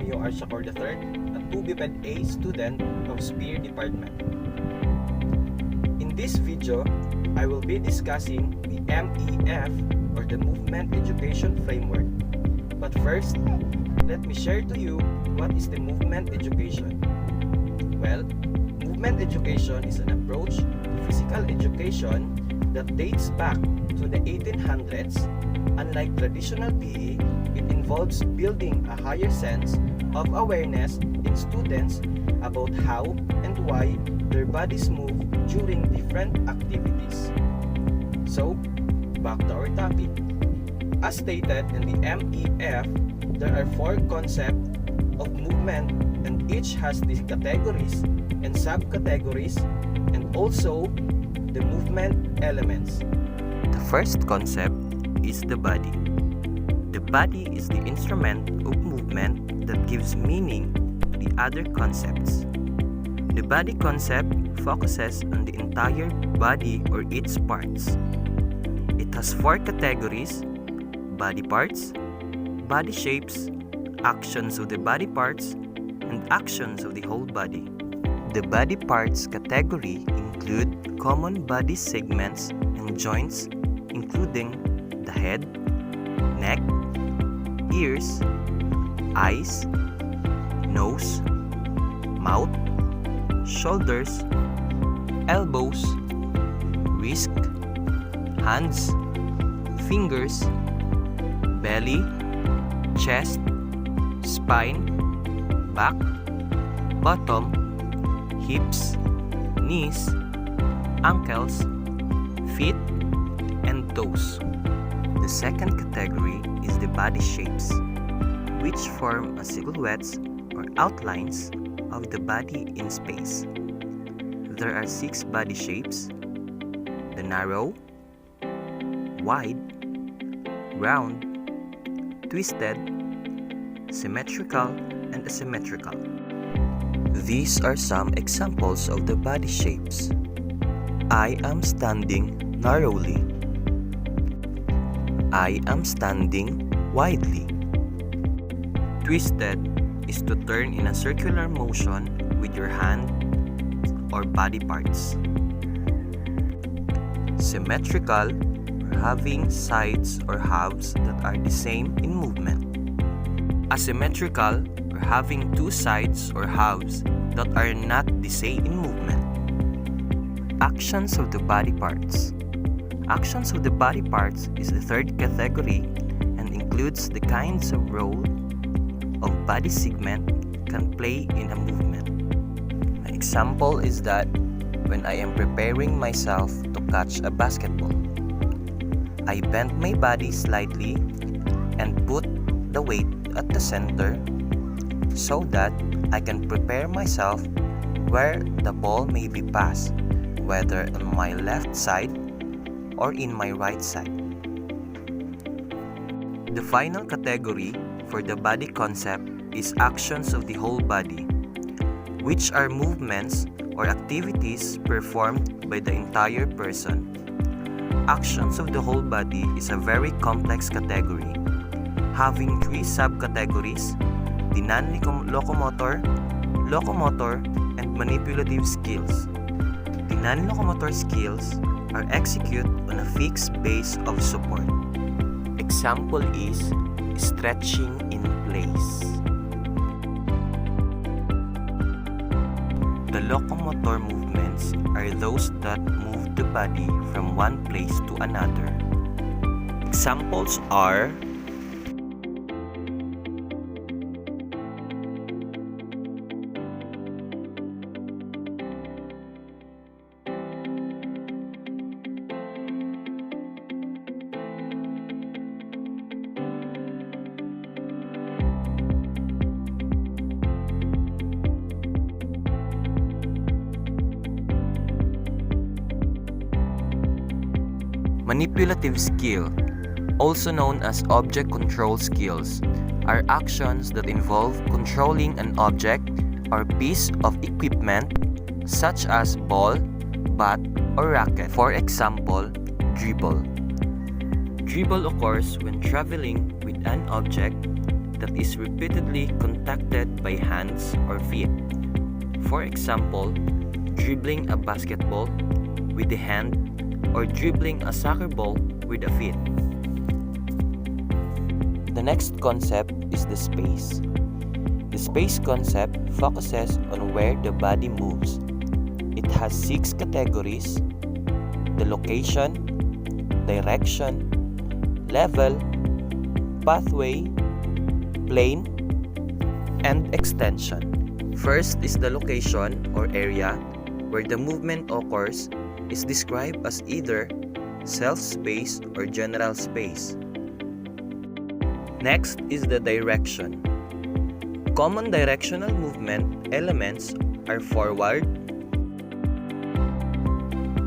Romeo Siacor III, a 2BPED-A student of Spear Department. In this video, I will be discussing the MEF or the Movement Education Framework. But first, let me share to you what is the movement education. Well, movement education is an approach to physical education that dates back to the 1800s. Unlike traditional PE, it involves building a higher sense of awareness in students about how and why their bodies move during different activities. So, back to our topic. As stated in the MEF, there are 4 concepts of movement and each has these categories and subcategories and also the movement elements. The first concept is the body. The body is the instrument of movement that gives meaning to the other concepts. The body concept focuses on the entire body or its parts. It has 4 categories: body parts, body shapes, actions of the body parts, and actions of the whole body. The body parts category include common body segments and joints, including the head, neck, ears, eyes, nose, mouth, shoulders, elbows, wrist, hands, fingers, belly, chest, spine, back, bottom, hips, knees, ankles, feet, and toes. The second category is the body shapes, which form a silhouettes or outlines of the body in space. There are 6 body shapes: the narrow, wide, round, twisted, symmetrical, and asymmetrical. These are some examples of the body shapes. I am standing narrowly. I am standing widely. Twisted is to turn in a circular motion with your hand or body parts. Symmetrical, or having sides or halves that are the same in movement. Asymmetrical, or having 2 sides or halves that are not the same in movement. Actions of the body parts. Actions of the body parts is the third category and includes the kinds of role of body segment can play in a movement. An example is that when I am preparing myself to catch a basketball, I bend my body slightly and put the weight at the center so that I can prepare myself where the ball may be passed, whether on my left side or in my right side. The final category for the body concept is actions of the whole body, which are movements or activities performed by the entire person. Actions of the whole body is a very complex category, having 3 subcategories: the non-locomotor, locomotor, and manipulative skills. The non-locomotor skills are executed on a fixed base of support. Example is stretching in place. The locomotor movements are those that move the body from one place to another. Examples are manipulative skill, also known as object control skills, are actions that involve controlling an object or piece of equipment such as ball, bat, or racket. For example, dribble. Dribble occurs when traveling with an object that is repeatedly contacted by hands or feet. For example, dribbling a basketball with the hand or dribbling a soccer ball with the feet. The next concept is the space. The space concept focuses on where the body moves. It has 6 categories: the location, direction, level, pathway, plane, and extension. First is the location or area where the movement occurs is described as either self-space or general space. Next is the direction. Common directional movement elements are forward,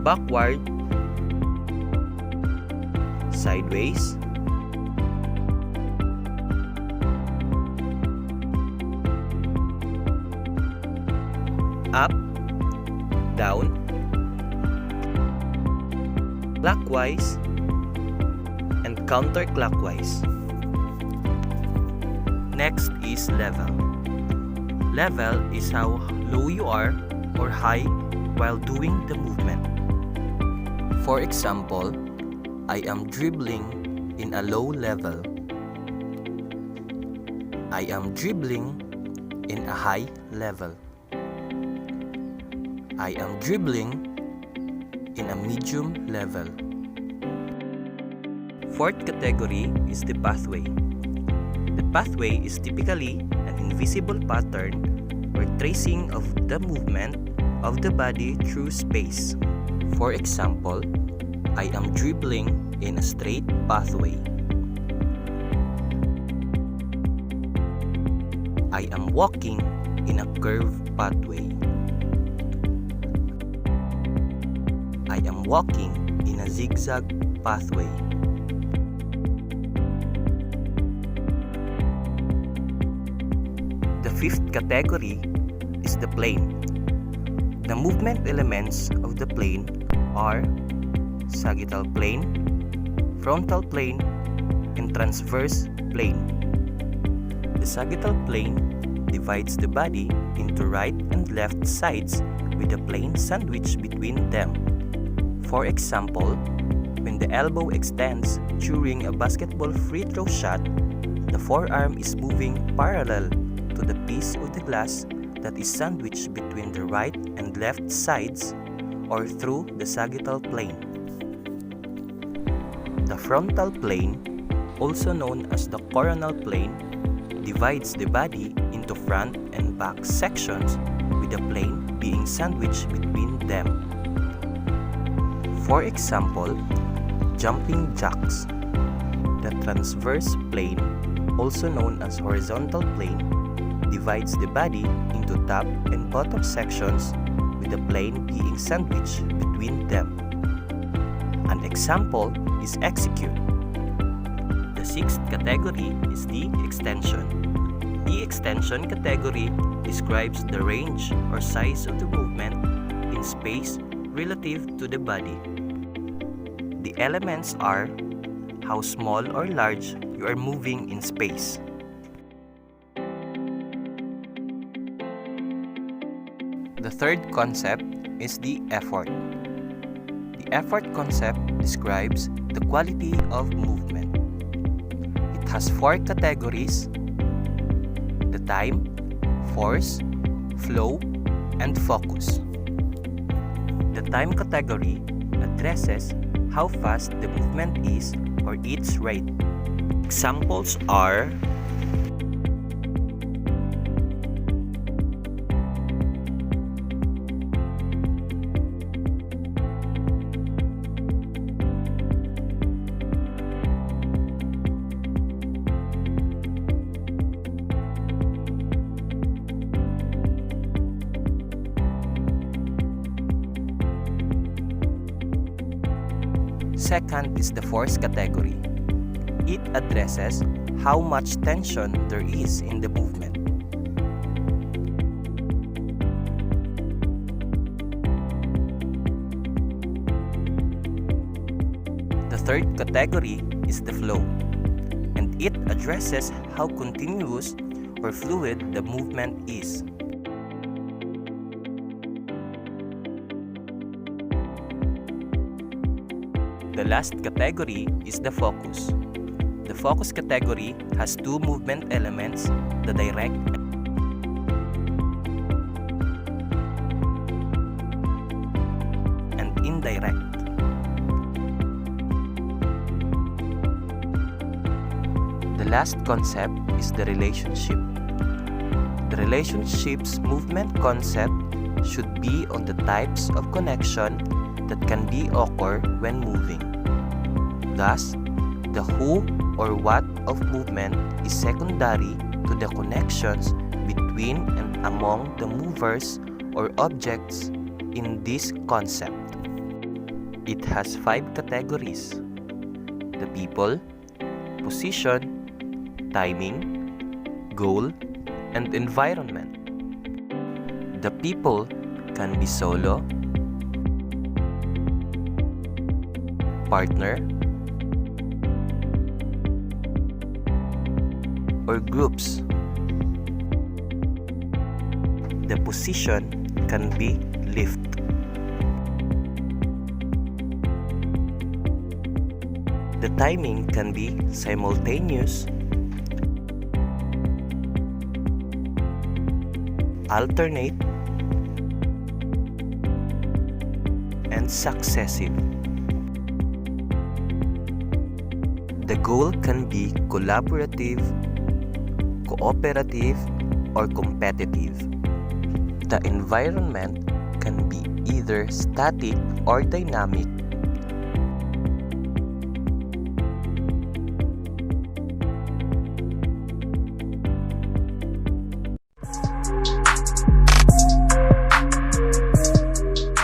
backward, sideways, up, down, clockwise, and counterclockwise. Next is level. Level is how low you are or high while doing the movement. For example, I am dribbling in a low level. I am dribbling in a high level. I am dribbling in a medium level. Fourth category is the pathway. The pathway is typically an invisible pattern or tracing of the movement of the body through space. For example, I am dribbling in a straight pathway. I am walking in a curved pathway. I am walking in a zigzag pathway. The fifth category is the plane. The movement elements of the plane are sagittal plane, frontal plane, and transverse plane. The sagittal plane divides the body into right and left sides with a plane sandwiched between them. For example, when the elbow extends during a basketball free throw shot, the forearm is moving parallel to the piece of the glass that is sandwiched between the right and left sides or through the sagittal plane. The frontal plane, also known as the coronal plane, divides the body into front and back sections with the plane being sandwiched between them. For example, jumping jacks. The transverse plane, also known as horizontal plane, divides the body into top and bottom sections with the plane being sandwiched between them. An example is execute. The sixth category is the extension. The extension category describes the range or size of the movement in space relative to the body. The elements are how small or large you are moving in space. The third concept is the effort. The effort concept describes the quality of movement. It has 4 categories: the time, force, flow, and focus. The time category addresses how fast the movement is or its rate. Examples are Second is the force category. It addresses how much tension there is in the movement. The third category is the flow, and It addresses how continuous or fluid the movement is. The last category is the focus. The focus category has two movement elements, the direct and indirect. The last concept is the relationship. The relationship's movement concept should be on the types of connection that can be occur when moving. Thus, the who or what of movement is secondary to the connections between and among the movers or objects in this concept. It has 5 categories: the people, position, timing, goal, and environment. The people can be solo, partner, or groups. The position can be lift. The timing can be simultaneous, alternate, and successive. The goal can be collaborative, cooperative, or competitive. The environment can be either static or dynamic,